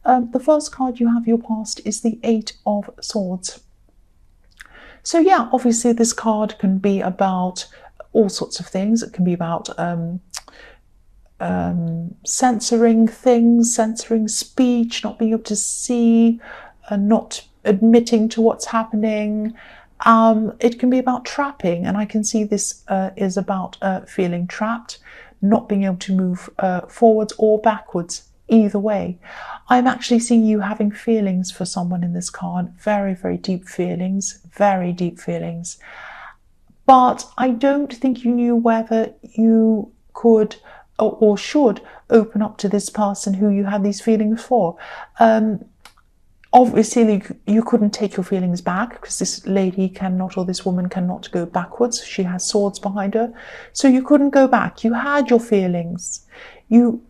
the first card you have, your past, is the Eight of Swords. So yeah, obviously this card can be about all sorts of things. It can be about censoring things, censoring speech, not being able to see, not admitting to what's happening. It can be about trapping, and I can see this is about feeling trapped, not being able to move forwards or backwards, either way. I'm actually seeing you having feelings for someone in this card, very, very deep feelings, very deep feelings. But I don't think you knew whether you could or should open up to this person who you had these feelings for. Obviously, you couldn't take your feelings back, because this lady cannot, or this woman cannot, go backwards. She has swords behind her. So you couldn't go back. You had your feelings. You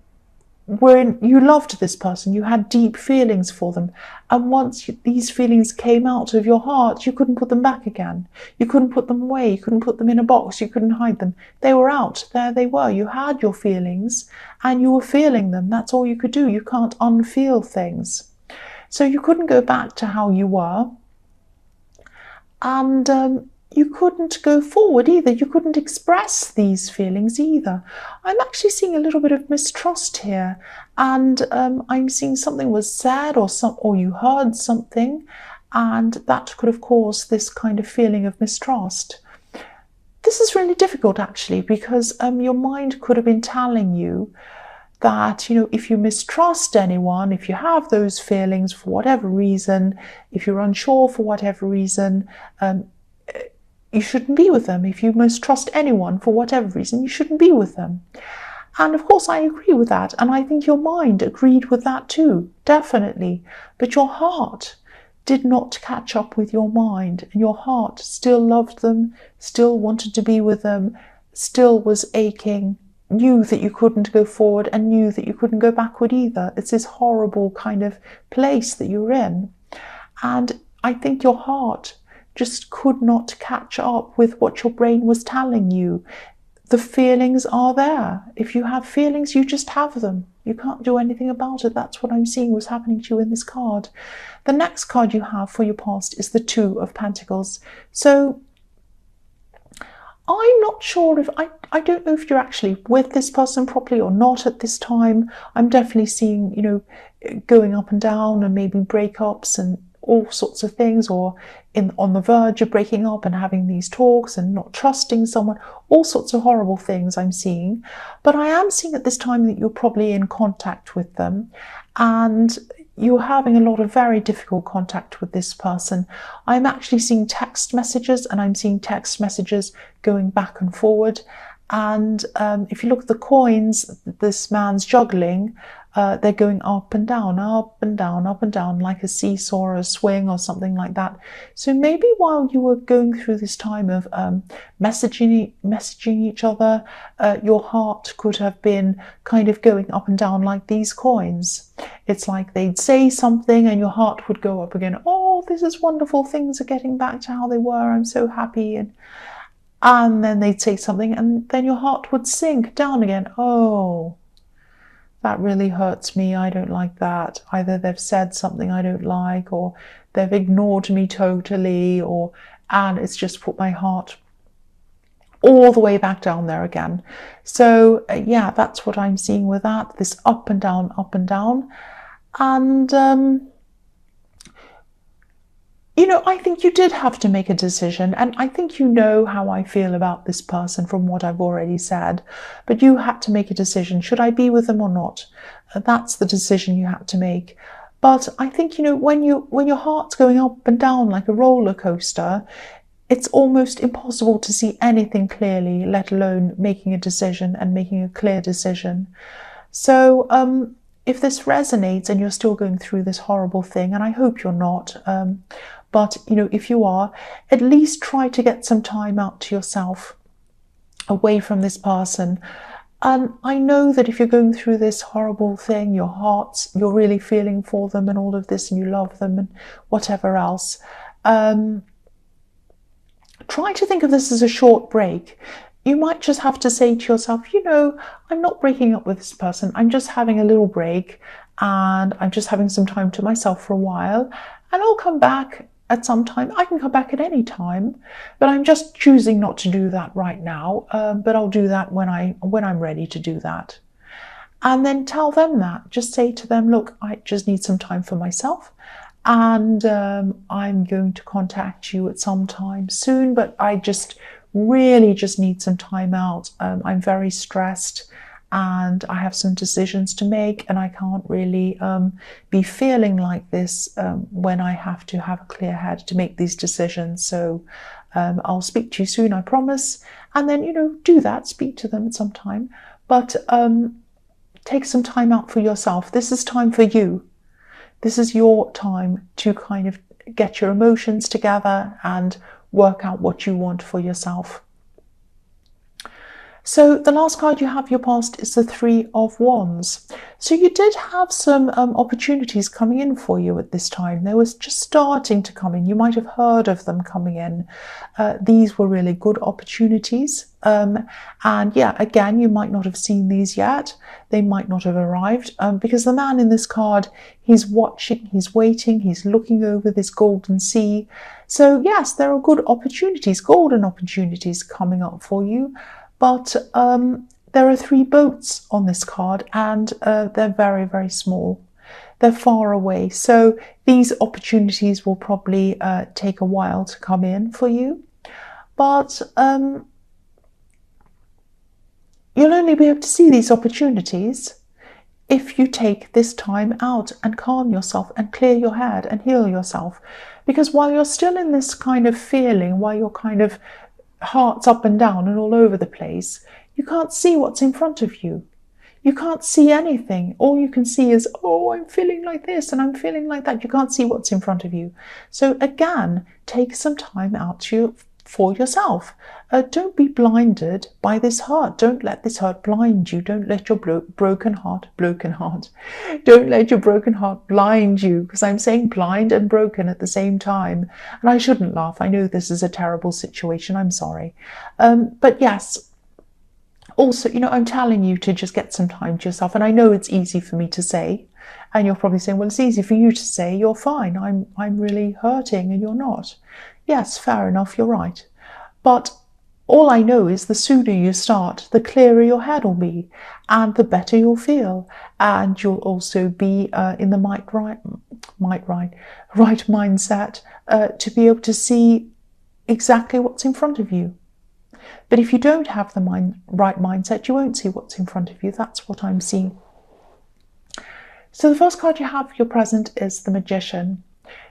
loved this person. You had deep feelings for them. And once these feelings came out of your heart, you couldn't put them back again. You couldn't put them away. You couldn't put them in a box. You couldn't hide them. They were out. There they were. You had your feelings and you were feeling them. That's all you could do. You can't unfeel things. So you couldn't go back to how you were. And you couldn't go forward either. You couldn't express these feelings either. I'm actually seeing a little bit of mistrust here, and I'm seeing something was said, or you heard something, and that could have caused this kind of feeling of mistrust. This is really difficult, actually, because your mind could have been telling you that, if you mistrust anyone, if you have those feelings for whatever reason, if you're unsure for whatever reason, you shouldn't be with them. If you mistrust anyone for whatever reason, you shouldn't be with them. And of course, I agree with that. And I think your mind agreed with that too, definitely. But your heart did not catch up with your mind. And your heart still loved them, still wanted to be with them, still was aching, knew that you couldn't go forward and knew that you couldn't go backward either. It's this horrible kind of place that you're in. And I think your heart just could not catch up with what your brain was telling you. The feelings are there. If you have feelings, you just have them. You can't do anything about it. That's what I'm seeing was happening to you in this card. The next card you have for your past is the Two of Pentacles. So I'm not sure if, I don't know if you're actually with this person properly or not at this time. I'm definitely seeing, going up and down and maybe breakups and all sorts of things, or on the verge of breaking up and having these talks and not trusting someone, all sorts of horrible things I'm seeing. But I am seeing at this time that you're probably in contact with them, and you're having a lot of very difficult contact with this person. I'm actually seeing text messages, and I'm seeing text messages going back and forward. And if you look at the coins this man's juggling, they're going up and down, up and down, up and down, like a seesaw or a swing or something like that. So maybe while you were going through this time of messaging each other, your heart could have been kind of going up and down like these coins. It's like they'd say something and your heart would go up again. Oh, this is wonderful. Things are getting back to how they were. I'm so happy. And then they'd say something and then your heart would sink down again. Oh, that really hurts me. I don't like that. Either they've said something I don't like, or they've ignored me totally, and it's just put my heart all the way back down there again. So yeah, that's what I'm seeing with that, this up and down, up and down. And I think you did have to make a decision, and I think you know how I feel about this person from what I've already said, but you had to make a decision. Should I be with them or not? That's the decision you had to make. But I think, when your heart's going up and down like a roller coaster, it's almost impossible to see anything clearly, let alone making a decision and making a clear decision. So if this resonates and you're still going through this horrible thing, and I hope you're not, but if you are, at least try to get some time out to yourself, away from this person. And I know that if you're going through this horrible thing, you're really feeling for them and all of this, and you love them and whatever else. Try to think of this as a short break. You might just have to say to yourself, I'm not breaking up with this person. I'm just having a little break. and I'm just having some time to myself for a while, and I'll come back at some time. I can come back at any time, but I'm just choosing not to do that right now. But I'll do that when I'm ready to do that. And then tell them that. Just say to them, look, I just need some time for myself, and I'm going to contact you at some time soon, but I just really just need some time out. I'm very stressed and I have some decisions to make, and I can't really be feeling like this when I have to have a clear head to make these decisions. So I'll speak to you soon, I promise. And then, do that, speak to them at some time, but take some time out for yourself. This is time for you. This is your time to kind of get your emotions together and work out what you want for yourself. So the last card you have your past is the Three of Wands. So you did have some opportunities coming in for you at this time. They were just starting to come in. You might have heard of them coming in. These were really good opportunities. And yeah, again, you might not have seen these yet. They might not have arrived because the man in this card, he's watching, he's waiting, he's looking over this golden sea. So yes, there are good opportunities, golden opportunities coming up for you. But there are 3 boats on this card, and they're very, very small. They're far away. So these opportunities will probably take a while to come in for you. But you'll only be able to see these opportunities if you take this time out and calm yourself and clear your head and heal yourself. Because while you're still in this kind of feeling, while you're kind of heart's up and down and all over the place, you can't see what's in front of you. You can't see anything. All you can see is, oh, I'm feeling like this and I'm feeling like that. You can't see what's in front of you. So again, take some time out for yourself. Don't be blinded by this hurt. Don't let this hurt blind you. Don't let your broken heart. Don't let your broken heart blind you, because I'm saying blind and broken at the same time. And I shouldn't laugh. I know this is a terrible situation. I'm sorry. But yes, also, I'm telling you to just get some time to yourself. And I know it's easy for me to say. And you're probably saying, well, it's easy for you to say, you're fine. I'm really hurting and you're not. Yes, fair enough, you're right. But all I know is the sooner you start, the clearer your head will be, and the better you'll feel. And you'll also be in the right mindset to be able to see exactly what's in front of you. But if you don't have the right mindset, you won't see what's in front of you. That's what I'm seeing. So the first card you have for your present is the Magician.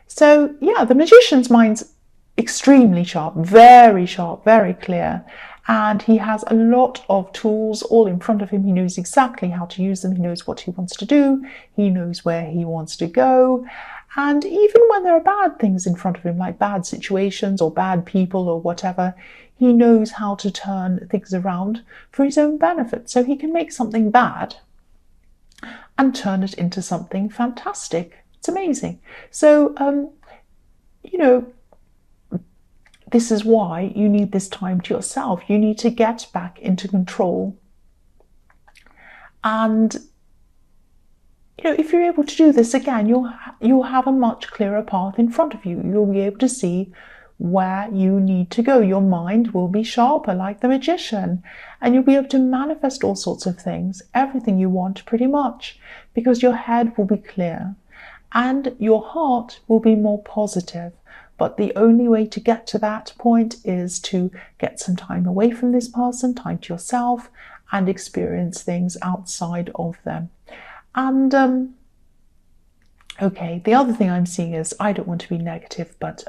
So yeah, the Magician's mind's extremely sharp, very clear, and he has a lot of tools all in front of him. He knows exactly how to use them. He knows what he wants to do. He knows where he wants to go. And even when there are bad things in front of him, like bad situations or bad people or whatever, he knows how to turn things around for his own benefit. So he can make something bad and turn it into something fantastic. It's amazing. So, this is why you need this time to yourself. You need to get back into control. And, if you're able to do this again, you'll have a much clearer path in front of you. You'll be able to see where you need to go. Your mind will be sharper, like the Magician, and you'll be able to manifest all sorts of things, everything you want pretty much, because your head will be clear and your heart will be more positive. But the only way to get to that point is to get some time away from this person, time to yourself, and experience things outside of them. And okay, the other thing I'm seeing is, I don't want to be negative, but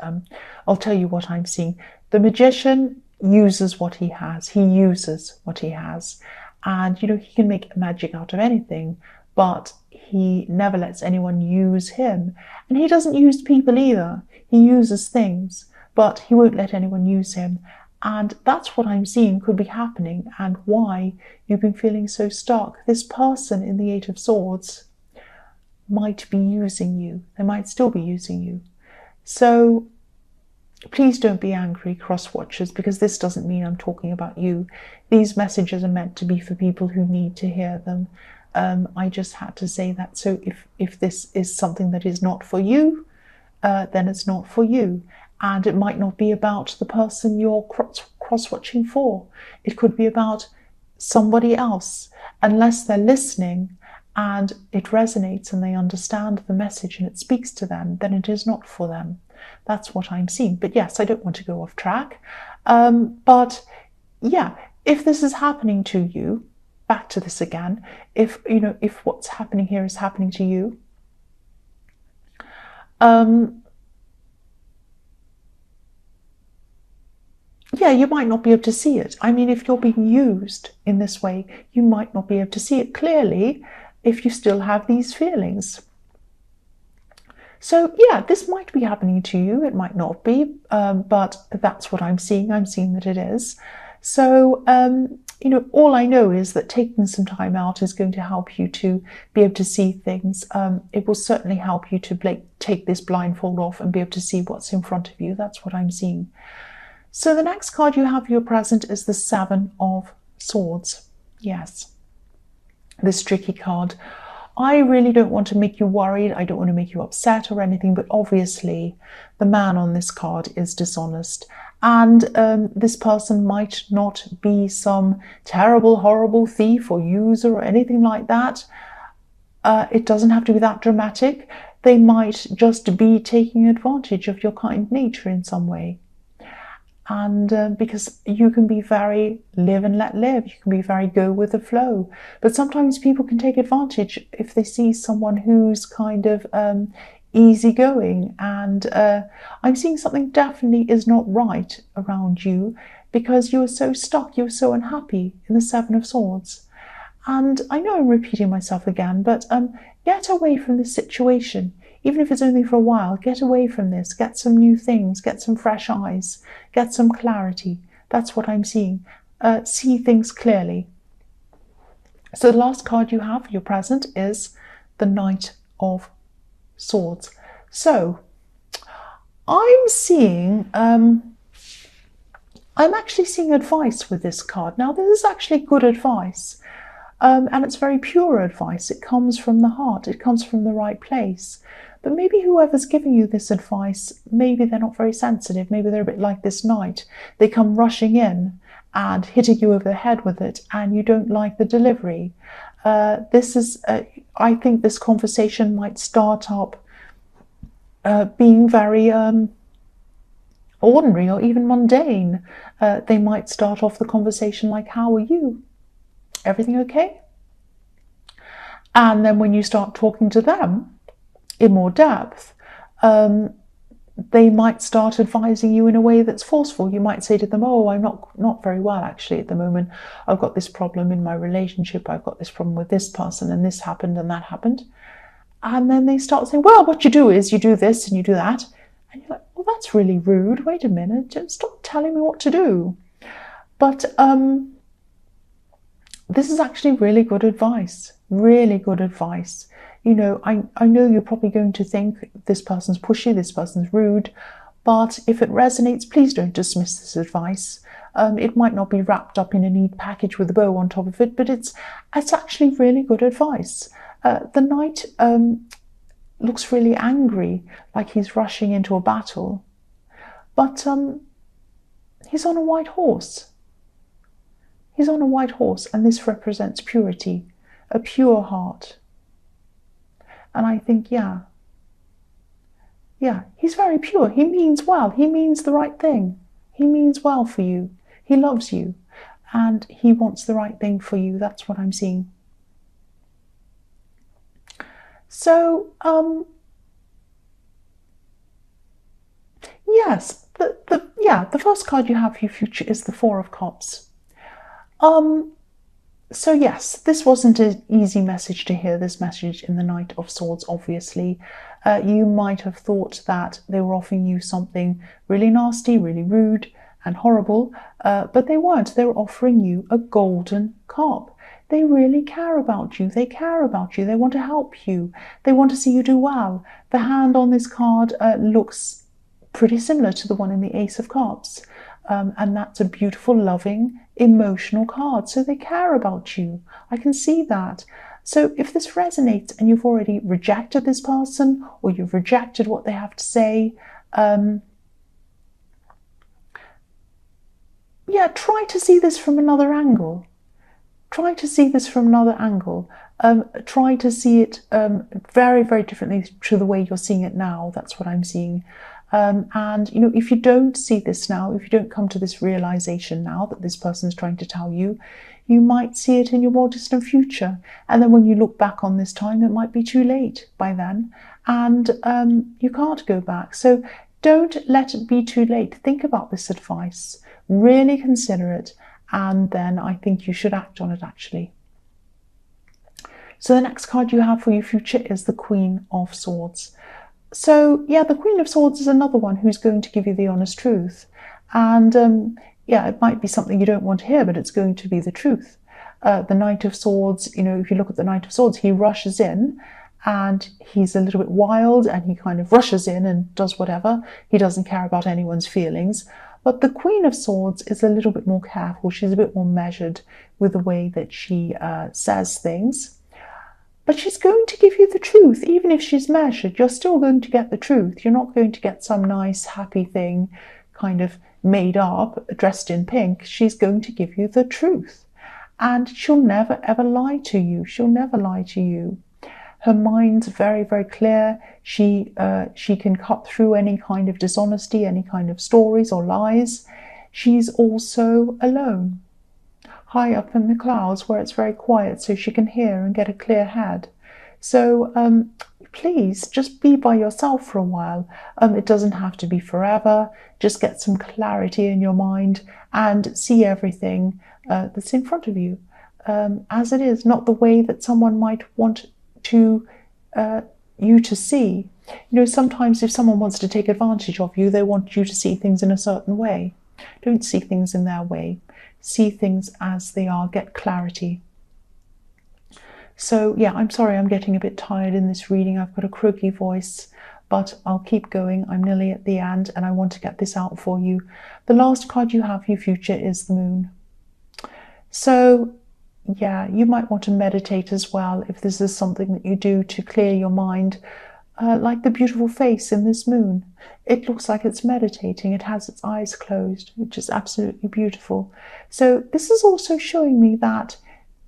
I'll tell you what I'm seeing. The Magician uses what he has. He uses what he has. And, he can make magic out of anything, but he never lets anyone use him. And he doesn't use people either. He uses things, but he won't let anyone use him. And that's what I'm seeing could be happening, and why you've been feeling so stuck. This person in the Eight of Swords might be using you. They might still be using you. So please don't be angry, cross-watchers, because this doesn't mean I'm talking about you. These messages are meant to be for people who need to hear them. I just had to say that. So if this is something that is not for you, then it's not for you. And it might not be about the person you're cross-watching for. It could be about somebody else. Unless they're listening and it resonates and they understand the message and it speaks to them, then it is not for them. That's what I'm seeing. But yes, I don't want to go off track. But yeah, if this is happening to you, back to this again, if what's happening here is happening to you, yeah, you might not be able to see it. I mean, if you're being used in this way, you might not be able to see it clearly if you still have these feelings. So yeah, this might be happening to you. It might not be, but that's what I'm seeing. I'm seeing that it is. So, all I know is that taking some time out is going to help you to be able to see things. It will certainly help you to take this blindfold off and be able to see what's in front of you. That's what I'm seeing. So the next card you have for your present is the Seven of Swords. Yes, this tricky card. I really don't want to make you worried. I don't want to make you upset or anything, but obviously the man on this card is dishonest. And this person might not be some terrible, horrible thief or user or anything like that. It doesn't have to be that dramatic. They might just be taking advantage of your kind nature in some way. And because you can be very live and let live, you can be very go with the flow. But sometimes people can take advantage if they see someone who's kind of easygoing. And I'm seeing something definitely is not right around you because you are so stuck, you're so unhappy in the Seven of Swords. And I know I'm repeating myself again, but get away from this situation. Even if it's only for a while, get away from this, get some new things, get some fresh eyes, get some clarity. That's what I'm seeing. See things clearly. So the last card you have for your present is the Knight of Swords. So I'm seeing, I'm actually seeing advice with this card. Now, this is actually good advice. And it's very pure advice. It comes from the heart. It comes from the right place. But maybe whoever's giving you this advice, maybe they're not very sensitive. Maybe they're a bit like this knight. They come rushing in and hitting you over the head with it, and you don't like the delivery. I think this conversation might start up being very ordinary or even mundane. They might start off the conversation like, "How are you? Everything okay?" And then when you start talking to them in more depth, they might start advising you in a way that's forceful. You might say to them, "Oh, I'm not very well actually at the moment. I've got this problem in my relationship. I've got this problem with this person, and this happened and that happened." And then they start saying, "Well, what you do is you do this and you do that." And you're like, "Well, that's really rude. Wait a minute. Just stop telling me what to do." But this is actually really good advice. Really good advice. I know you're probably going to think this person's pushy, this person's rude, but if it resonates, please don't dismiss this advice. It might not be wrapped up in a neat package with a bow on top of it, but it's actually really good advice. The knight looks really angry, like he's rushing into a battle, but he's on a white horse. He's on a white horse, and this represents purity, a pure heart. And I think, yeah, he's very pure. He means well. He means the right thing. He means well for you. He loves you, and he wants the right thing for you. That's what I'm seeing. So, yes, the first card you have for your future is the Four of Cups. So yes, this wasn't an easy message to hear, this message in the Knight of Swords, obviously. You might have thought that they were offering you something really nasty, really rude and horrible, but they weren't. They were offering you a golden cup. They really care about you. They care about you. They want to help you. They want to see you do well. The hand on this card looks pretty similar to the one in the Ace of Cups. And that's a beautiful, loving, emotional card. So they care about you. I can see that. So if this resonates and you've already rejected this person, or you've rejected what they have to say, yeah, try to see this from another angle. Try to see this from another angle. Try to see it very, very differently to the way you're seeing it now. That's what I'm seeing. And, you know, if you don't see this now, if you don't come to this realization now that this person is trying to tell you, you might see it in your more distant future. And then when you look back on this time, it might be too late by then. And you can't go back. So don't let it be too late. Think about this advice. Really consider it. And then I think you should act on it, actually. So the next card you have for your future is the Queen of Swords. So yeah, the Queen of Swords is another one who's going to give you the honest truth. And yeah, it might be something you don't want to hear, but it's going to be the truth. The Knight of Swords, you know, if you look at the Knight of Swords, he rushes in and he's a little bit wild and he kind of rushes in and does whatever. He doesn't care about anyone's feelings. But the Queen of Swords is a little bit more careful. She's a bit more measured with the way that she says things. But she's going to give you the truth. Even if she's measured, you're still going to get the truth. You're not going to get some nice, happy thing kind of made up, dressed in pink. She's going to give you the truth. And she'll never, ever lie to you. She'll never lie to you. Her mind's very, very clear. She can cut through any kind of dishonesty, any kind of stories or lies. She's also alone, high up in the clouds where it's very quiet, so she can hear and get a clear head. So please just be by yourself for a while. It doesn't have to be forever. Just get some clarity in your mind and see everything that's in front of you as it is, not the way that someone might want to you to see. You know, sometimes if someone wants to take advantage of you, they want you to see things in a certain way. Don't see things in their way. See things as they are. Get clarity. So yeah, I'm sorry I'm getting a bit tired in this reading. I've got a croaky voice, but I'll keep going. I'm nearly at the end and I want to get this out for you. The last card you have for your future is the Moon. So yeah, you might want to meditate as well if this is something that you do to clear your mind. Like the beautiful face in this moon. It looks like it's meditating. It has its eyes closed, which is absolutely beautiful. So this is also showing me that,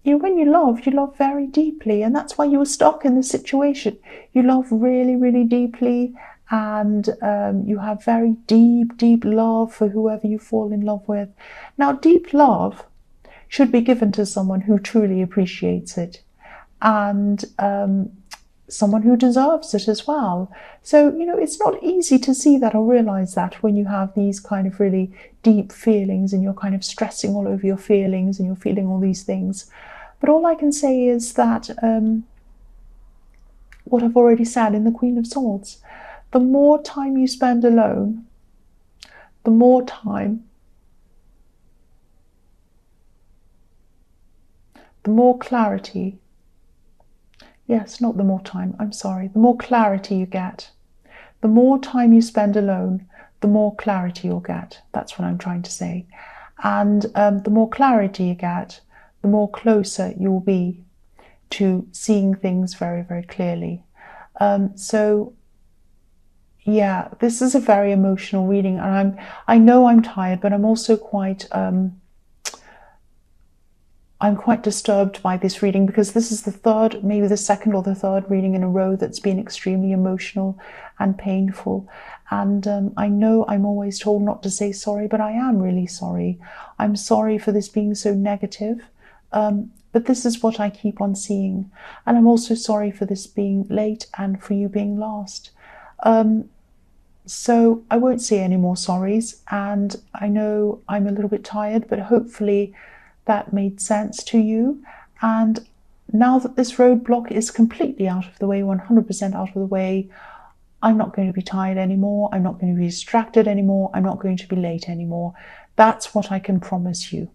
you know, when you love very deeply, and that's why you were stuck in this situation. You love really, really deeply, and you have very deep, deep love for whoever you fall in love with. Now, deep love should be given to someone who truly appreciates it, and someone who deserves it as well. So, you know, it's not easy to see that or realize that when you have these kind of really deep feelings and you're kind of stressing all over your feelings and you're feeling all these things. But all I can say is that what I've already said in the Queen of Swords, the more time you spend alone, the more time, the more clarity. Yes, not the more time, I'm sorry. The more clarity you get. The more time you spend alone, the more clarity you'll get. That's what I'm trying to say. And the more clarity you get, the more closer you'll be to seeing things very, very clearly. So, yeah, this is a very emotional reading. And I know I'm tired, but I'm also quite... I'm quite disturbed by this reading because this is the third, maybe the second or the third reading in a row that's been extremely emotional and painful. And I know I'm always told not to say sorry, but I am really sorry. I'm sorry for this being so negative, but this is what I keep on seeing. And I'm also sorry for this being late and for you being last. So I won't say any more sorries. And I know I'm a little bit tired, but hopefully that made sense to you. And now that this roadblock is completely out of the way, 100% out of the way, I'm not going to be tired anymore. I'm not going to be distracted anymore. I'm not going to be late anymore. That's what I can promise you.